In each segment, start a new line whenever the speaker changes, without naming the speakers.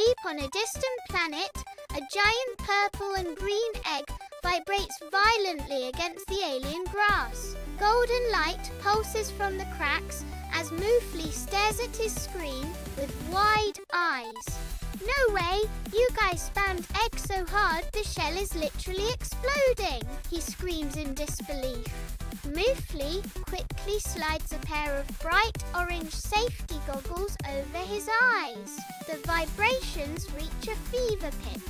Asleep on a distant planet, a giant purple and green egg vibrates violently against the alien grass. Golden light pulses from the cracks as Moofli stares at his screen with wide eyes. No way! You guys spammed egg so hard the shell is literally exploding, he screams in disbelief. Moofli quickly slides a pair of bright orange safety goggles over his eyes. The vibrations reach a fever pitch.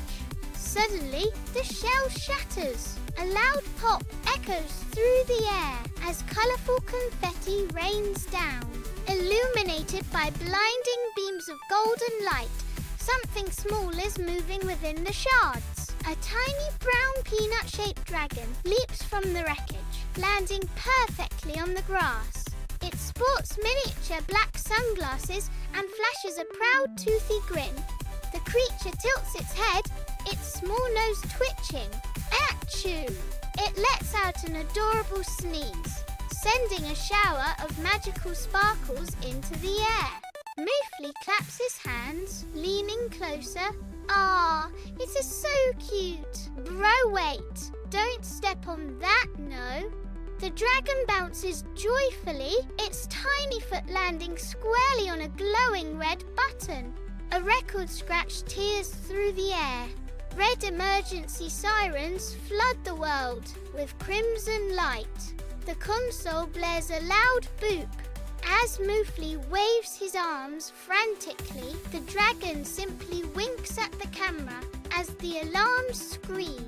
Suddenly, the shell shatters. A loud pop echoes through the air as colourful confetti rains down. Illuminated by blinding beams of golden light, something small is moving within the shards. A tiny brown peanut-shaped dragon leaps from the wreckage, landing perfectly on the grass. It sports miniature black sunglasses and flashes a proud toothy grin. The creature tilts its head, its small nose twitching. Achoo! It lets out an adorable sneeze, sending a shower of magical sparkles into the air. Moofli claps his hands, leaning closer. Ah, it is so cute. Bro, wait. Don't step on that, no. The dragon bounces joyfully, its tiny foot landing squarely on a glowing red button. A record scratch tears through the air. Red emergency sirens flood the world with crimson light. The console blares a loud boop. As Moofli waves his arms frantically, the dragon simply winks at the camera as the alarms scream.